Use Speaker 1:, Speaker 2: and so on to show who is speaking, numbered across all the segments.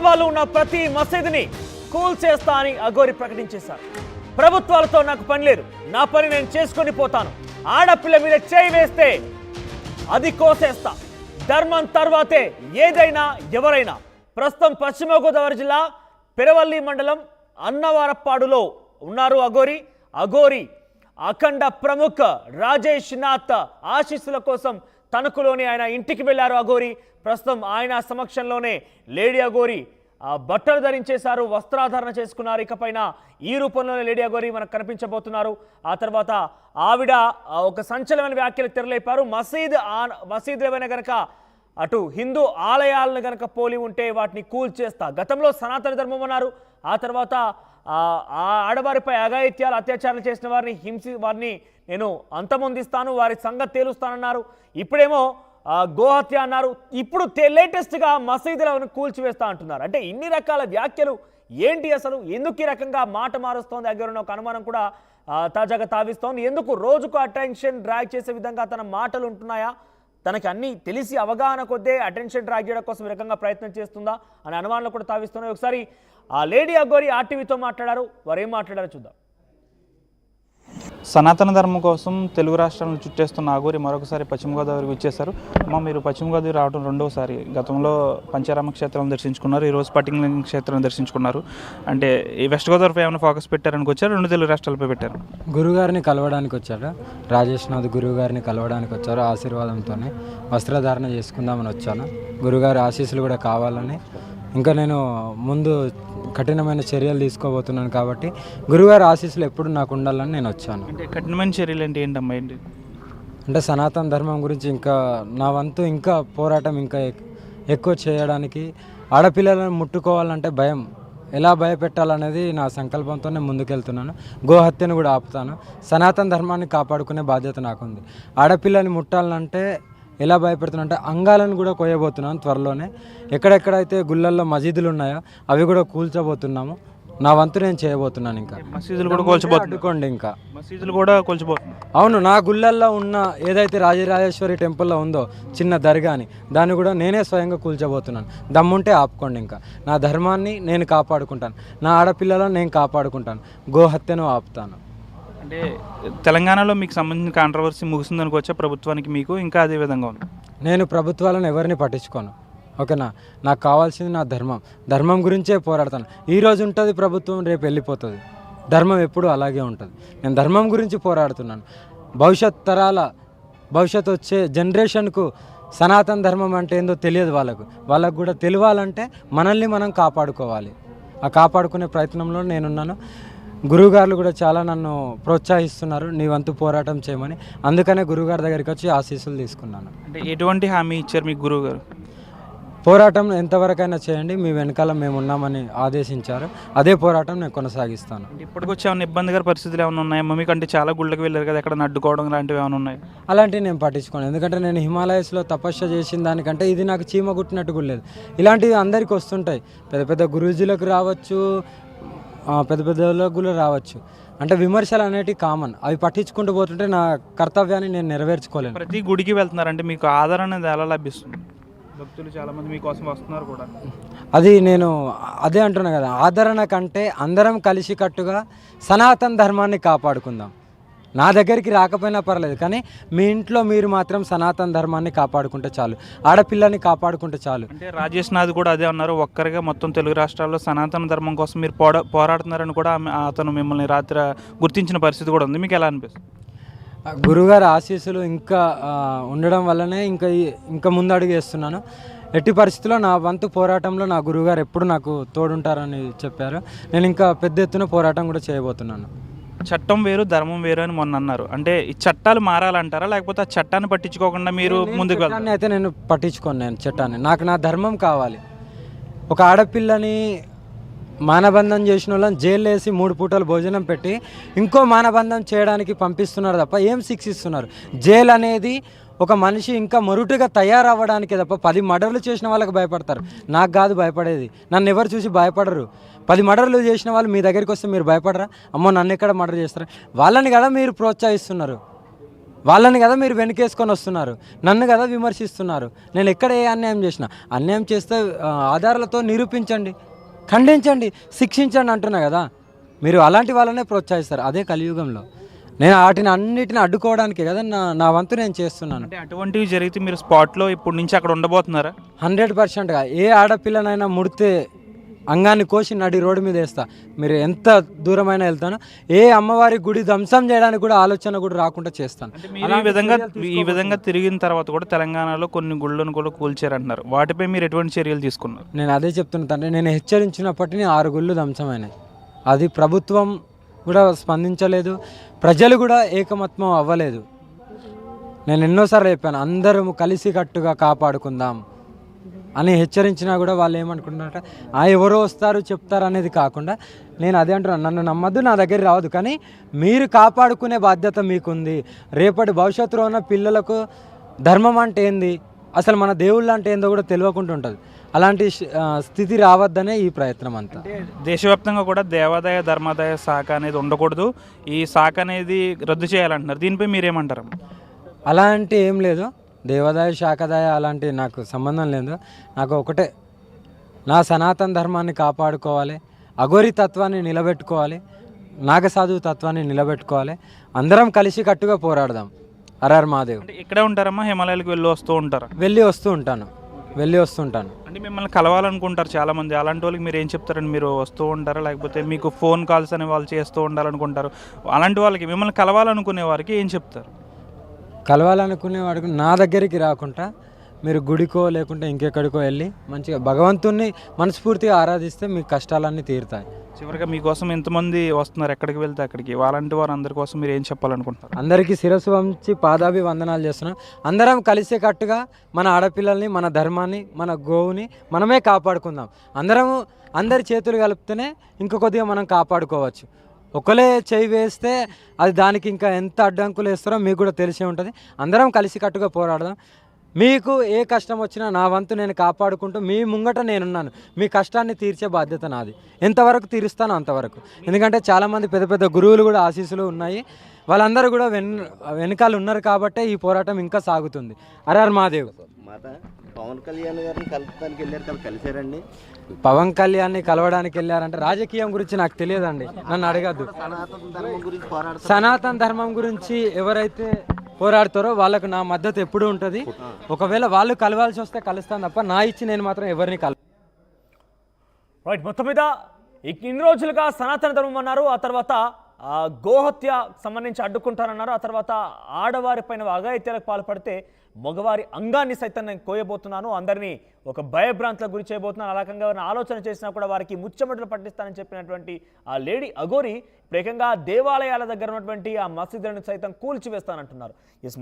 Speaker 1: ఆనవాళ్లు ఉన్న ప్రతి మసీదుని కూల్ చేస్తా అని అఘోరి ప్రకటించేశారు. ప్రభుత్వాలతో నాకు పని లేదు, నా పని నేను చేసుకొని పోతాను. ఆడపిల్ల మీద చేయి వేస్తే అది కోసేస్తా. ధర్మం తర్వాతే ఏదైనా ఎవరైనా. ప్రస్తుతం పశ్చిమ గోదావరి జిల్లా పెరవల్లి మండలం అన్నవరపాడులో ఉన్నారు అఘోరి అఖండ ప్రముఖ రాజేష్ నాథ్ ఆశీస్సుల కోసం తణుకులోని ఆయన ఇంటికి వెళ్లారు అఘోరి. ప్రస్తుతం ఆయన సమక్షంలోనే లేడీ అఘోరి బట్టలు ధరించేశారు, వస్త్రాధారణ చేసుకున్నారు. ఇకపైన ఈ రూపంలోనే లేడీ అఘోరి మనకు కనిపించబోతున్నారు. ఆ తర్వాత ఆవిడ ఒక సంచలనమైన వ్యాఖ్యలు తెరలేపారు. మసీదులు ఏమైనా గనక అటు హిందూ ఆలయాలను గనక పోలి ఉంటే వాటిని కూల్ చేస్తా. గతంలో సనాతన ధర్మం అన్నారు. ఆ తర్వాత ఆడవారిపై అఘాయిత్యాలు అత్యాచారాలు చేసిన వారిని నేను అంతమొందిస్తాను, వారి సంగతి తేలుస్తానన్నారు. ఇప్పుడేమో గోహత్య అన్నారు. ఇప్పుడు లేటెస్ట్గా మసీదులను కూల్చివేస్తా అంటున్నారు. అంటే ఇన్ని రకాల వ్యాఖ్యలు ఏంటి, అసలు ఎందుకు ఈ రకంగా మాట మారుస్తోంది అఘోరి? ఒక అనుమానం కూడా తాజాగా తావిస్తోంది. ఎందుకు రోజుకు అటెన్షన్ డ్రాగ్ చేసే విధంగా తన మాటలు ఉంటున్నాయా? తనకి అన్నీ తెలిసి అవగాహన కొద్దే అటెన్షన్ డ్రాగ్ చేయడం కోసం ఈ రకంగా ప్రయత్నం చేస్తుందా అనే అనుమానాలు కూడా తావిస్తున్నాయి. ఒకసారి ఆ లేడీ అఘోరి ఆర్టీవీతో మాట్లాడారు. వారు ఏం మాట్లాడారో చూద్దాం.
Speaker 2: సనాతన ధర్మం కోసం తెలుగు రాష్ట్రాలను చుట్టేస్తున్న అఘోరి మరొకసారి పశ్చిమ గోదావరికి వచ్చేశారు. మీరు పశ్చిమ గోదావరి రావడం రెండోసారి. గతంలో పంచారామ క్షేత్రాలను దర్శించుకున్నారు, ఈరోజు పట్టింగలింగ క్షేత్రాన్ని దర్శించుకున్నారు. అంటే ఈ వెస్ట్ గోదావరిపై ఏమైనా ఫోకస్ పెట్టారని వచ్చారు, రెండు తెలుగు రాష్ట్రాలపై పెట్టారు?
Speaker 3: గురువుగారిని కలవడానికి వచ్చారు, రాజేష్ నాథ్ గురువుగారిని కలవడానికి వచ్చారు. ఆశీర్వాదంతోనే వస్త్రధారణ చేసుకుందామని వచ్చాను. గురువుగారి ఆశీస్సులు కూడా కావాలని, ఇంకా నేను ముందు కఠినమైన చర్యలు తీసుకోబోతున్నాను కాబట్టి గురువుగారి ఆశీస్సులు ఎప్పుడు నాకు ఉండాలని నేను వచ్చాను.
Speaker 2: అంటే కఠినమైన చర్యలు అంటే ఏంటమ్మా? ఏంటి
Speaker 3: అంటే సనాతన ధర్మం గురించి ఇంకా నా వంతు ఇంకా పోరాటం ఇంకా ఎక్కువ చేయడానికి, ఆడపిల్లలను ముట్టుకోవాలంటే భయం, ఎలా భయపెట్టాలనేది నా సంకల్పంతోనే ముందుకెళ్తున్నాను. గోహత్యను కూడా ఆపుతాను. సనాతన ధర్మాన్ని కాపాడుకునే బాధ్యత నాకుంది. ఆడపిల్లని ముట్టాలంటే ఎలా భయపెడుతున్నా అంగాలను కూడా కోయబోతున్నాను త్వరలోనే. ఎక్కడెక్కడైతే గుళ్ళల్లో మసీదులు ఉన్నాయో అవి కూడా కూల్చబోతున్నాము. నా వంతు నేను చేయబోతున్నాను. ఇంకా
Speaker 2: మసీదులు కూడా కూల్చబోతున్నాను.
Speaker 3: ఇంకా
Speaker 2: మసీదులు కూడా కూల్చబోతున్నాను.
Speaker 3: అవును, నా గుళ్ళల్లో ఉన్న ఏదైతే రాజరాజేశ్వరి టెంపుల్లో ఉందో చిన్న దర్గాని, దాన్ని కూడా నేనే స్వయంగా కూల్చబోతున్నాను. దమ్ముంటే ఆపుకోండి. ఇంకా నా ధర్మాన్ని నేను కాపాడుకుంటాను, నా ఆడపిల్లలను నేను కాపాడుకుంటాను, గోహత్యను ఆపుతాను.
Speaker 2: అంటే తెలంగాణలో మీకు సంబంధించిన కాంట్రవర్సీ ముగిసిందనుకోవచ్చా ప్రభుత్వానికి? మీకు ఇంకా అదే విధంగా ఉంది?
Speaker 3: నేను ప్రభుత్వాలను ఎవరిని పట్టించుకోను, ఓకేనా? నాకు కావాల్సింది నా ధర్మం గురించే పోరాడతాను. ఈరోజు ఉంటుంది ప్రభుత్వం, రేపు వెళ్ళిపోతుంది. ధర్మం ఎప్పుడూ అలాగే ఉంటుంది. నేను ధర్మం గురించి పోరాడుతున్నాను. భవిష్యత్ వచ్చే జనరేషన్కు సనాతన ధర్మం అంటే ఏందో తెలియదు. వాళ్ళకు కూడా తెలియాలంటే మనల్ని మనం కాపాడుకోవాలి. ఆ కాపాడుకునే ప్రయత్నంలో నేనున్నాను. గురువుగారులు కూడా చాలా నన్ను ప్రోత్సహిస్తున్నారు, నీ వంతు పోరాటం చేయమని. అందుకనే గురువుగారి దగ్గరికి వచ్చి ఆశీస్సులు తీసుకున్నాను.
Speaker 2: అంటే ఎటువంటి హామీ ఇచ్చారు మీకు గురువుగారు?
Speaker 3: పోరాటం ఎంతవరకైనా చేయండి, మీ వెనకాల మేము ఉన్నామని ఆదేశించారు. అదే పోరాటం నేను కొనసాగిస్తాను.
Speaker 2: ఇప్పటికొచ్చి ఏమైనా ఇబ్బందికర పరిస్థితులు ఏమైనా ఉన్నాయా మీకు? అంటే చాలా గుళ్ళకి వెళ్ళారు కదా, ఎక్కడ అడ్డుకోవడం లాంటివి ఏమైనా ఉన్నాయి?
Speaker 3: అలాంటివి నేను పట్టించుకోను. ఎందుకంటే నేను హిమాలయస్లో తపస్య చేసిన దానికంటే ఇది నాకు చీమ కుట్టినట్టు కూడా లేదు. ఇలాంటివి అందరికీ వస్తుంటాయి. పెద్ద పెద్ద గురూజీలకు రావచ్చు, పెద్ద వాళ్ళకు కూడా రావచ్చు. అంటే విమర్శలు అనేటివి కామన్. అవి పట్టించుకుంటూ పోతుంటే నా కర్తవ్యాన్ని నేను నెరవేర్చుకోలేను.
Speaker 2: ప్రతి గుడికి వెళ్తున్నారంటే మీకు ఆదరణ అనేది ఎలా లభిస్తుంది? భక్తులు చాలామంది మీకోసం వస్తున్నారు కూడా.
Speaker 3: అది నేను అదే అంటున్నా కదా, ఆదరణ కంటే అందరం కలిసికట్టుగా సనాతన ధర్మాన్ని కాపాడుకుందాం. నా దగ్గరికి రాకపోయినా పర్లేదు, కానీ మీ ఇంట్లో మీరు మాత్రం సనాతన ధర్మాన్ని కాపాడుకుంటే చాలు, ఆడపిల్లని కాపాడుకుంటే చాలు.
Speaker 2: అంటే రాజేష్ నాథ్ కూడా అదే అన్నారు, ఒక్కరిగా మొత్తం తెలుగు రాష్ట్రాల్లో సనాతన ధర్మం కోసం మీరు పోరాడుతున్నారని కూడా అతను మిమ్మల్ని రాత్రి గుర్తించిన పరిస్థితి కూడా ఉంది. మీకు ఎలా అనిపిస్తుంది?
Speaker 3: గురువుగారి ఆశీస్సులు ఇంకా ఉండడం వల్లనే ఇంకా ముందడుగు వేస్తున్నాను. ఎట్టి పరిస్థితుల్లో నా వంతు పోరాటంలో నా గురువుగారు ఎప్పుడు నాకు తోడుంటారని చెప్పారు. నేను ఇంకా పెద్ద ఎత్తున పోరాటం కూడా చేయబోతున్నాను.
Speaker 2: చట్టం వేరు ధర్మం వేరు అని మొన్న అన్నారు. అంటే ఈ చట్టాలు మారాలంటారా, లేకపోతే ఆ చట్టాన్ని పట్టించుకోకుండా మీరు ముందుకు వెళ్తారు?
Speaker 3: అయితే నేను పట్టించుకోను. నేను చట్టాన్ని, నాకు నా ధర్మం కావాలి. ఒక ఆడపిల్లని మానబంధం చేసిన వాళ్ళని జైలు వేసి 3 పూటలు భోజనం పెట్టి ఇంకో మానబంధం చేయడానికి పంపిస్తున్నారు తప్ప ఏం శిక్షిస్తున్నారు? జైలు అనేది ఒక మనిషి ఇంకా మొరుటుగా తయారవ్వడానికి తప్ప 10 మర్డర్లు చేసిన వాళ్ళకి భయపడతారు. నాకు కాదు భయపడేది. నన్ను ఎవరు చూసి భయపడరు. 10 మర్డర్లు చేసిన వాళ్ళు మీ దగ్గరికి వస్తే మీరు భయపడరా? అమ్మో నన్ను ఎక్కడ మర్డర్ చేస్తారా? వాళ్ళని కదా మీరు ప్రోత్సహిస్తున్నారు. వాళ్ళని కదా మీరు వెనకేసుకొని వస్తున్నారు, నన్ను కదా విమర్శిస్తున్నారు. నేను ఎక్కడ ఏ అన్యాయం చేసిన, అన్యాయం చేస్తే ఆధారాలతో నిరూపించండి, ఖండించండి, శిక్షించండి అంటున్నా కదా. మీరు అలాంటి వాళ్ళనే ప్రోత్సహిస్తారు. అదే కలియుగంలో నేను వాటిని అన్నిటిని అడ్డుకోవడానికే కదా నా వంతు నేను చేస్తున్నాను.
Speaker 2: అంటే అటువంటివి జరిగితే మీరు స్పాట్లో ఇప్పటి నుంచి అక్కడ ఉండబోతున్నారా?
Speaker 3: 100%గా ఏ ఆడపిల్లనైనా ముడితే అంగాన్ని కోసి నడి రోడ్డు మీద వేస్తా. మీరు ఎంత దూరమైనా వెళ్తాను. ఏ అమ్మవారి గుడి ధ్వంసం చేయడానికి కూడా ఆలోచన కూడా రాకుండా చేస్తాను.
Speaker 2: అంటే మీరు ఈ విధంగా తిరిగిన తర్వాత కూడా తెలంగాణలో కొన్ని గుళ్ళను కూడా కూల్చారంటున్నారు. వాటిపై మీరు ఎటువంటి చర్యలు తీసుకున్నారు?
Speaker 3: నేను అదే చెప్తున్నా తండ్రి, నేను హెచ్చరించినప్పటికీ 6 గుళ్ళు ధ్వంసమైనాయి. అది ప్రభుత్వం కూడా స్పందించలేదు, ప్రజలు కూడా ఏకమత్వం అవ్వలేదు. నేను ఎన్నోసార్లు చెప్పాను, అందరం కలిసి కట్టుగా కాపాడుకుందాం అని హెచ్చరించినా కూడా వాళ్ళు ఏమనుకుంటున్నారంటే ఎవరో వస్తారు చెప్తారు అనేది కాకుండా, నేను అదే అంటున్నాను, నన్ను నమ్మద్దు, నా దగ్గర రావద్దు, కానీ మీరు కాపాడుకునే బాధ్యత మీకుంది. రేపటి భవిష్యత్తులో ఉన్న పిల్లలకు ధర్మం అంటే ఏంది, అసలు మన దేవుళ్ళు అంటే ఏందో కూడా తెలియకుండా ఉంటుంది. అలాంటి స్థితి రావద్దనే ఈ ప్రయత్నం అంతా.
Speaker 2: దేశవ్యాప్తంగా కూడా దేవాదాయ ధర్మాదాయ శాఖ అనేది ఉండకూడదు, ఈ శాఖ అనేది రద్దు చేయాలంటున్నారు. దీనిపై మీరేమంటారు?
Speaker 3: అలాంటి ఏం లేదు, దేవాదాయ శాఖదాయ అలాంటి నాకు సంబంధం లేదు. నాకు ఒకటే, నా సనాతన ధర్మాన్ని కాపాడుకోవాలి, అఘోరి తత్వాన్ని నిలబెట్టుకోవాలి, నాగసాధు తత్వాన్ని నిలబెట్టుకోవాలి. అందరం కలిసి కట్టుగా పోరాడదాం. హరహర్ మహాదేవ్.
Speaker 2: ఇక్కడే ఉంటారమ్మా? హిమాలయాలకు వెళ్ళి వస్తూ ఉంటారా?
Speaker 3: వెళ్ళి వస్తుంటాను.
Speaker 2: అంటే మిమ్మల్ని కలవాలనుకుంటారు చాలామంది, అలాంటి వాళ్ళకి మీరు ఏం చెప్తారండి? మీరు వస్తూ ఉంటారా, లేకపోతే మీకు ఫోన్ కాల్స్ అనే వాళ్ళు చేస్తూ ఉండాలనుకుంటారు, అలాంటి వాళ్ళకి మిమ్మల్ని కలవాలనుకునే వారికి ఏం చెప్తారు?
Speaker 3: కలవాలనుకునే వాడికి నా దగ్గరికి రాకుండా మీరు గుడికో లేకుంటే ఇంకెక్కడికో వెళ్ళి మంచిగా భగవంతుణ్ణి మనస్ఫూర్తిగా ఆరాధిస్తే మీ కష్టాలన్నీ తీరుతాయి.
Speaker 2: చివరిగా మీకోసం ఎంతమంది వస్తున్నారు, ఎక్కడికి వెళ్తే అక్కడికి, అలాంటి వారు అందరి కోసం మీరు ఏం చెప్పాలనుకుంటున్నారు?
Speaker 3: అందరికీ శిరస్సు వంచి పాదాభివందనాలు చేస్తున్నాం. అందరం కలిసే కట్టుగా మన ఆడపిల్లల్ని, మన ధర్మాన్ని, మన గోవుని మనమే కాపాడుకుందాం. అందరి చేతులు కలిపితేనే ఇంక కొద్దిగా మనం కాపాడుకోవచ్చు. ఒకలే చేయి వేస్తే అది దానికి ఇంకా ఎంత అడ్డంకులు వేస్తారో మీకు కూడా తెలిసే ఉంటుంది. అందరం కలిసి కట్టుగా పోరాడదాం. మీకు ఏ కష్టం వచ్చినా నా వంతు నేను కాపాడుకుంటూ మీ ముంగట నేనున్నాను. మీ కష్టాన్ని తీర్చే బాధ్యత నాది. ఎంతవరకు తీరుస్తానో అంతవరకు. ఎందుకంటే చాలామంది పెద్ద పెద్ద గురువులు కూడా ఆశీస్సులు ఉన్నాయి. వాళ్ళందరూ కూడా వెనకాల ఉన్నారు కాబట్టే ఈ పోరాటం ఇంకా సాగుతుంది. హరహర్ మహాదేవ్.
Speaker 4: పవన్ కళ్యాణ్ గారిని కలపడానికి వెళ్ళారు కదా, కలిసారండి?
Speaker 3: పవన్ కళ్యాణ్ని కలవడానికి వెళ్ళారంటే రాజకీయం గురించి నాకు తెలియదండి, నన్ను అడగద్దు. సనాతన ధర్మం గురించి ఎవరైతే పోరాడతారో వాళ్ళకు నా మద్దతు ఎప్పుడూ ఉంటుంది. ఒకవేళ వాళ్ళు కలవాల్సి వస్తే కలుస్తాను తప్ప నా ఇచ్చి నేను మాత్రం ఎవరిని
Speaker 1: రైట్. మొత్తం మీద ఇన్ని రోజులుగా సనాతన ధర్మం అన్నారు, ఆ తర్వాత గోహత్య సంబంధించి అడ్డుకుంటారన్నారు, ఆ తర్వాత ఆడవారి పైన అఘాయిత్యాలకు పాల్పడితే మగవారి అంగాన్ని సైతం నేను కోయబోతున్నాను, అందరినీ ఒక భయభ్రాంతులకు గురి చేయబోతున్నాను, అలాగంగా ఎవరైనా ఆలోచన చేసినా కూడా వారికి ముచ్చమటలు పట్టిస్తానని చెప్పినటువంటి ఆ లేడీ అఘోరి ఏకంగా దేవాలయాల దగ్గర ఉన్నటువంటి ఆ మసీదులను సైతం కూల్చివేస్తానంటున్నారు.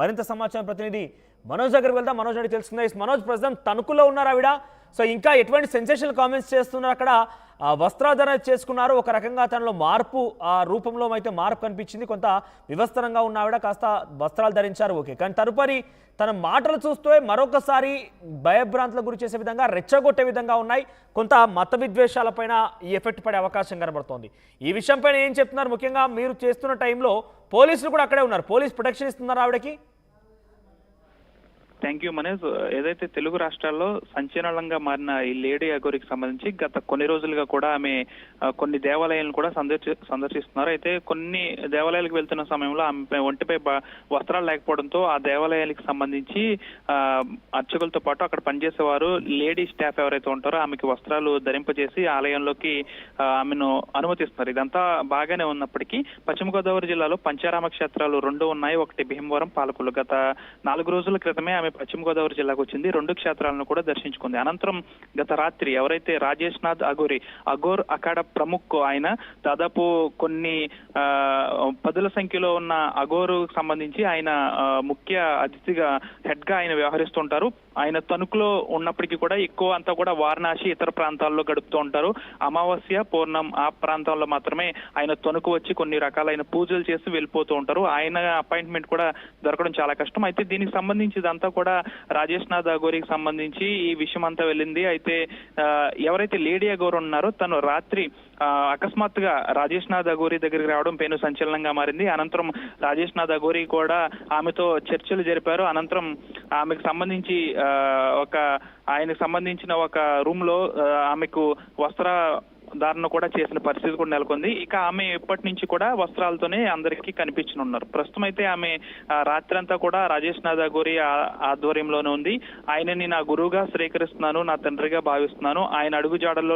Speaker 1: మరింత సమాచారం ప్రతినిధి మనోజ్ దగ్గరికి వెళ్దాం. మనోజ్ అడిగి తెలుసుకుందా. మనోజ్, ప్రస్తుతం తణుకులో ఉన్నారు ఆవిడ. సో ఇంకా ఎటువంటి సెన్సేషనల్ కామెంట్స్ చేస్తున్నారు అక్కడ? వస్త్రాధరణ చేసుకున్నారు, ఒక రకంగా తనలో మార్పు, ఆ రూపంలో అయితే మార్పు కనిపించింది. కొంత వివస్త్రంగా ఉన్న ఆవిడ కాస్త వస్త్రాలు ధరించారు, ఓకే. కానీ తదుపరి తన మాటలు చూస్తే మరొకసారి భయభ్రాంతులకు గురి చేసే విధంగా, రెచ్చగొట్టే విధంగా ఉన్నాయి. కొంత మత విద్వేషాలపైన ఈ ఎఫెక్ట్ పడే అవకాశం కనబడుతోంది. ఈ విషయంపైన ఏం చెప్తున్నారు? ముఖ్యంగా మీరు చేస్తున్న టైంలో పోలీసులు కూడా అక్కడే ఉన్నారు, పోలీస్ ప్రొటెక్షన్ ఇస్తున్నారు ఆవిడకి?
Speaker 2: Thank you Manish. ఏదైతే తెలుగు రాష్ట్రాల్లో సంచలనంగా మారిన ఈ లేడీ అఘోరికి సంబంధించి గత కొన్ని రోజులుగా కూడా ఆమె కొన్ని దేవాలయాలను కూడా సందర్శిస్తున్నారు. అయితే కొన్ని దేవాలయాలకు వెళ్తున్న సమయంలో ఆమె ఒంటిపై వస్త్రాలు లేకపోవడంతో ఆ దేవాలయాలకు సంబంధించి అర్చకులతో పాటు అక్కడ పనిచేసేవారు, లేడీ స్టాఫ్ ఎవరైతే ఉంటారో ఆమెకి వస్త్రాలు ధరింపజేసి ఆలయంలోకి ఆమెను అనుమతిస్తున్నారు. ఇదంతా బాగానే ఉన్నప్పటికీ పశ్చిమ గోదావరి జిల్లాలో పంచారామ క్షేత్రాలు 2 ఉన్నాయి. ఒకటి భీమవరం, పాలకొల్లు. గత 4 రోజుల క్రితమే ఆమె పశ్చిమ గోదావరి జిల్లాకు వచ్చింది. 2 క్షేత్రాలను కూడా దర్శించుకుంది. అనంతరం గత రాత్రి ఎవరైతే రాజేష్ నాథ్ అఘోర్ అఖాడా ప్రముఖ్, ఆయన దాదాపు కొన్ని 10ల సంఖ్యలో ఉన్న అఘోరు సంబంధించి ఆయన ముఖ్య అతిథిగా హెడ్ గా ఆయన వ్యవహరిస్తుంటారు. ఆయన తణుకులో ఉన్నప్పటికీ కూడా ఎక్కువ అంతా కూడా వారణాసి, ఇతర ప్రాంతాల్లో గడుపుతూ ఉంటారు. అమావాస్య, పూర్ణం ఆ ప్రాంతంలో మాత్రమే ఆయన తణుకు వచ్చి కొన్ని రకాలైన పూజలు చేసి వెళ్ళిపోతూ ఉంటారు. ఆయన అపాయింట్మెంట్ కూడా దొరకడం చాలా కష్టం. అయితే దీనికి సంబంధించి ఇదంతా కూడా రాజేష్ నాథ్ అఘోరికి సంబంధించి ఈ విషయం అంతా వెళ్ళింది. అయితే ఎవరైతే లేడీ అఘోర్ ఉన్నారో తను రాత్రి
Speaker 5: అకస్మాత్తుగా రాజేష్ నాథ్ అఘోరి దగ్గరికి రావడం పెను సంచలనంగా మారింది. అనంతరం రాజేష్ నాథ్ అఘోరి కూడా ఆమెతో చర్చలు జరిపారు. అనంతరం ఆమెకు సంబంధించి ఆయనకు సంబంధించిన ఒక రూమ్ లో ఆమెకు ధారణ కూడా చేసిన పరిస్థితి కూడా నెలకొంది. ఇక ఆమె ఇప్పటి నుంచి కూడా వస్త్రాలతోనే అందరికీ కనిపించనున్నారు. ప్రస్తుతం అయితే ఆమె రాత్రంతా కూడా రాజేష్ నాథ్ అఘోరి ఆధ్వర్యంలోనే ఉంది. ఆయనని నా గురువుగా స్వీకరిస్తున్నాను, నా తండ్రిగా భావిస్తున్నాను, ఆయన అడుగు జాడల్లో